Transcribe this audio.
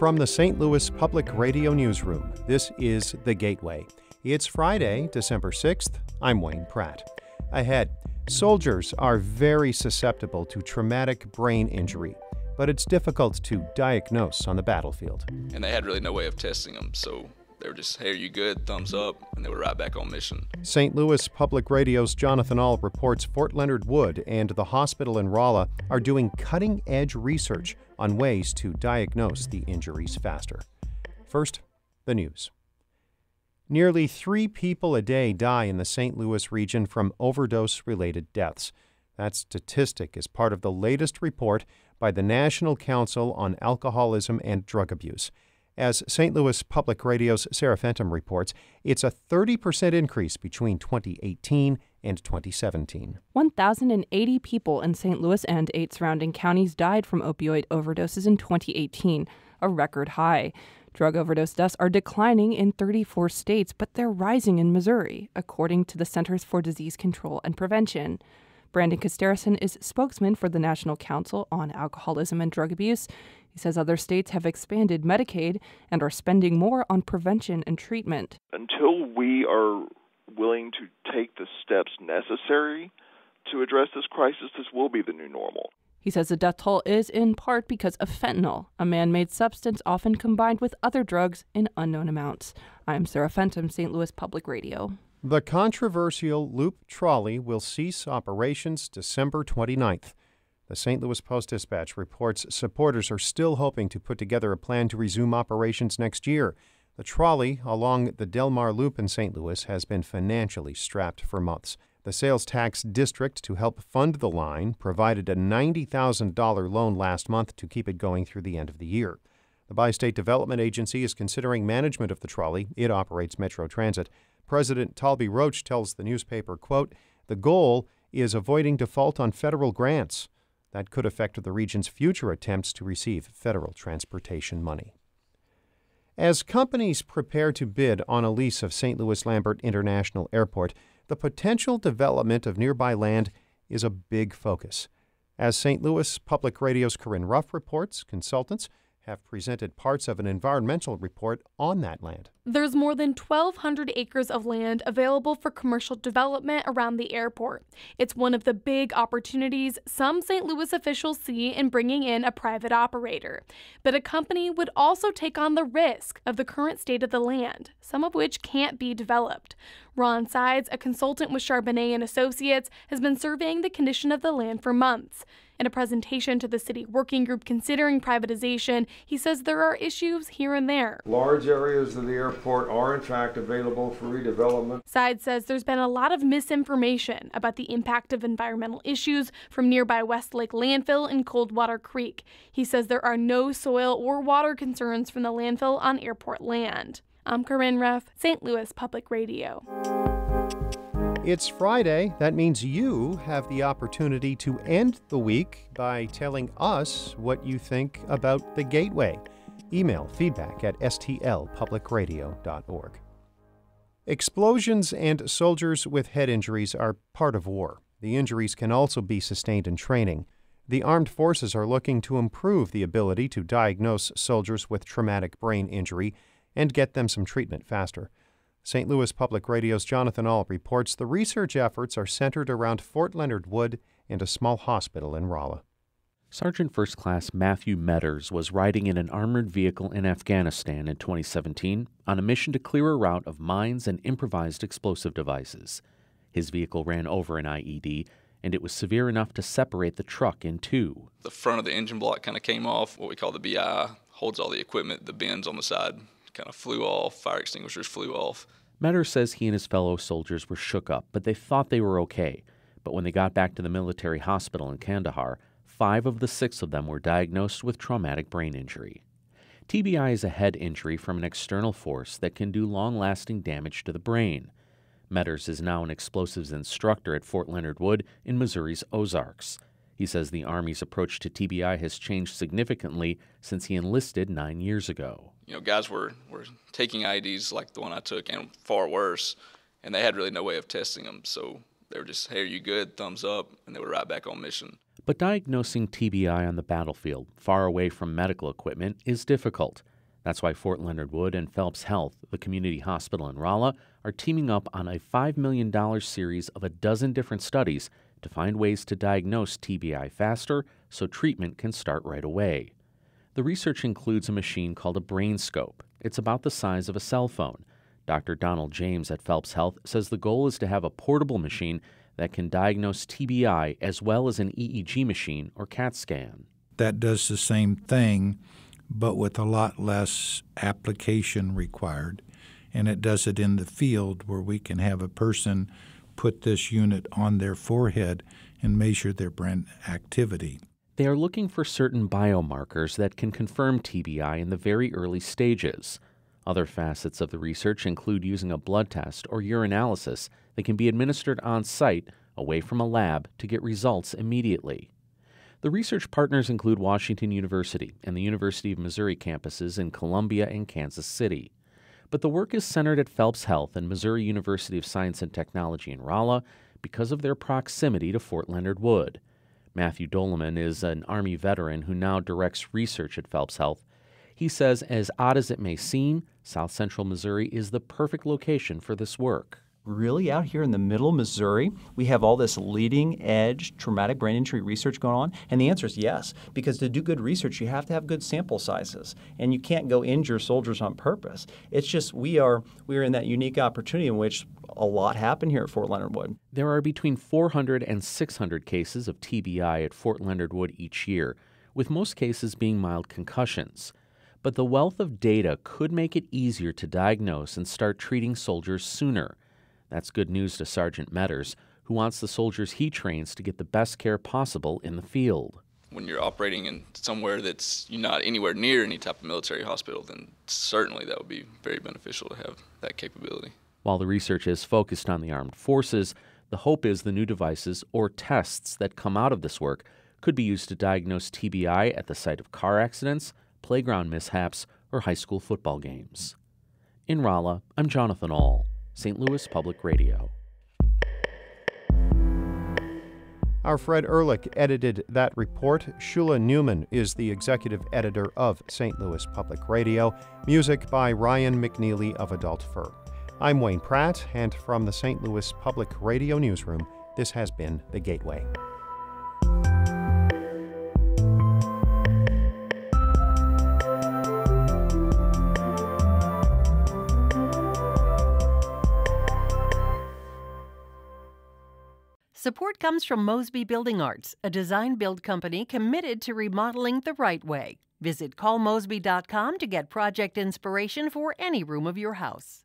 From the St. Louis Public Radio Newsroom, this is The Gateway. It's Friday, December 6th. I'm Wayne Pratt. Ahead, soldiers are very susceptible to traumatic brain injury, but it's difficult to diagnose on the battlefield. And they had really no way of testing them, so they were just, hey, are you good? Thumbs up, and they were right back on mission. St. Louis Public Radio's Jonathan Ahl reports Fort Leonard Wood and the hospital in Rolla are doing cutting-edge research on ways to diagnose the injuries faster. First, the news. Nearly 3 people a day die in the St. Louis region from overdose-related deaths. That statistic is part of the latest report by the National Council on Alcoholism and Drug Abuse. As St. Louis Public Radio's Sarah Fenton reports, it's a 30% increase between 2018 and 2017. 1,080 people in St. Louis and 8 surrounding counties died from opioid overdoses in 2018, a record high. Drug overdose deaths are declining in 34 states, but they're rising in Missouri, according to the Centers for Disease Control and Prevention. Brandon Kosterison is spokesman for the National Council on Alcoholism and Drug Abuse. He says other states have expanded Medicaid and are spending more on prevention and treatment. Until we are willing to take the steps necessary to address this crisis, this will be the new normal. He says the death toll is in part because of fentanyl, a man-made substance often combined with other drugs in unknown amounts. I'm Sarah Fenton, St. Louis Public Radio. The controversial Loop Trolley will cease operations December 29th. The St. Louis Post-Dispatch reports supporters are still hoping to put together a plan to resume operations next year. The trolley along the Del Mar Loop in St. Louis has been financially strapped for months. The sales tax district to help fund the line provided a $90,000 loan last month to keep it going through the end of the year. The Bi-State Development Agency is considering management of the trolley. It operates Metro Transit. President Talby Roach tells the newspaper, quote, "The goal is avoiding default on federal grants. That could affect the region's future attempts to receive federal transportation money." As companies prepare to bid on a lease of St. Louis Lambert International Airport, the potential development of nearby land is a big focus. As St. Louis Public Radio's Corinne Ruff reports, consultants have presented parts of an environmental report on that land. There's more than 1,200 acres of land available for commercial development around the airport. It's one of the big opportunities some St. Louis officials see in bringing in a private operator. But a company would also take on the risk of the current state of the land, some of which can't be developed. Ron Sides, a consultant with Charbonnet and Associates, has been surveying the condition of the land for months. In a presentation to the city working group considering privatization, he says there are issues here and there. Large areas of the airport are in fact available for redevelopment. Sides says there's been a lot of misinformation about the impact of environmental issues from nearby Westlake landfill and Coldwater Creek. He says there are no soil or water concerns from the landfill on airport land. I'm Corinne Ruff, St. Louis Public Radio. It's Friday. That means you have the opportunity to end the week by telling us what you think about The Gateway. Email feedback@stlpublicradio.org. Explosions and soldiers with head injuries are part of war. The injuries can also be sustained in training. The armed forces are looking to improve the ability to diagnose soldiers with traumatic brain injury and get them some treatment faster. St. Louis Public Radio's Jonathan Ahl reports the research efforts are centered around Fort Leonard Wood and a small hospital in Rolla. Sergeant First Class Matthew Metters was riding in an armored vehicle in Afghanistan in 2017 on a mission to clear a route of mines and improvised explosive devices. His vehicle ran over an IED, and it was severe enough to separate the truck in two. The front of the engine block kind of came off. What we call the BI holds all the equipment. The bins on the side kind of flew off. Fire extinguishers flew off. Metters says he and his fellow soldiers were shook up, but they thought they were okay. But when they got back to the military hospital in Kandahar, 5 of the 6 of them were diagnosed with traumatic brain injury. TBI is a head injury from an external force that can do long-lasting damage to the brain. Metters is now an explosives instructor at Fort Leonard Wood in Missouri's Ozarks. He says the Army's approach to TBI has changed significantly since he enlisted 9 years ago. You know, guys were taking IEDs like the one I took and far worse, and they had really no way of testing them. So they were just, hey, are you good? Thumbs up, and they were right back on mission. But diagnosing TBI on the battlefield, far away from medical equipment, is difficult. That's why Fort Leonard Wood and Phelps Health, the community hospital in Rolla, are teaming up on a $5 million series of a dozen different studies to find ways to diagnose TBI faster so treatment can start right away. The research includes a machine called a brain scope. It's about the size of a cell phone. Dr. Donald James at Phelps Health says the goal is to have a portable machine that can diagnose TBI as well as an EEG machine or CAT scan. That does the same thing, but with a lot less application required. And it does it in the field where we can have a person put this unit on their forehead and measure their brain activity. They are looking for certain biomarkers that can confirm TBI in the very early stages. Other facets of the research include using a blood test or urinalysis that can be administered on site, away from a lab, to get results immediately. The research partners include Washington University and the University of Missouri campuses in Columbia and Kansas City. But the work is centered at Phelps Health and Missouri University of Science and Technology in Rolla because of their proximity to Fort Leonard Wood. Matthew Doleman is an Army veteran who now directs research at Phelps Health. He says, as odd as it may seem, South Central Missouri is the perfect location for this work. Really, out here in the middle of Missouri, we have all this leading-edge traumatic brain injury research going on? And the answer is yes, because to do good research, you have to have good sample sizes, and you can't go injure soldiers on purpose. It's just we are in that unique opportunity in which a lot happened here at Fort Leonard Wood. There are between 400 and 600 cases of TBI at Fort Leonard Wood each year, with most cases being mild concussions. But the wealth of data could make it easier to diagnose and start treating soldiers sooner. That's good news to Sergeant Metters, who wants the soldiers he trains to get the best care possible in the field. When you're operating in somewhere that's you're not anywhere near any type of military hospital, then certainly that would be very beneficial to have that capability. While the research is focused on the armed forces, the hope is the new devices or tests that come out of this work could be used to diagnose TBI at the site of car accidents, playground mishaps, or high school football games. In Rolla, I'm Jonathan Ahl, St. Louis Public Radio. Our Fred Ehrlich edited that report. Shula Newman is the executive editor of St. Louis Public Radio. Music by Ryan McNeely of Adult Fur. I'm Wayne Pratt, and from the St. Louis Public Radio Newsroom, this has been The Gateway. Support comes from Mosby Building Arts, a design-build company committed to remodeling the right way. Visit callmosby.com to get project inspiration for any room of your house.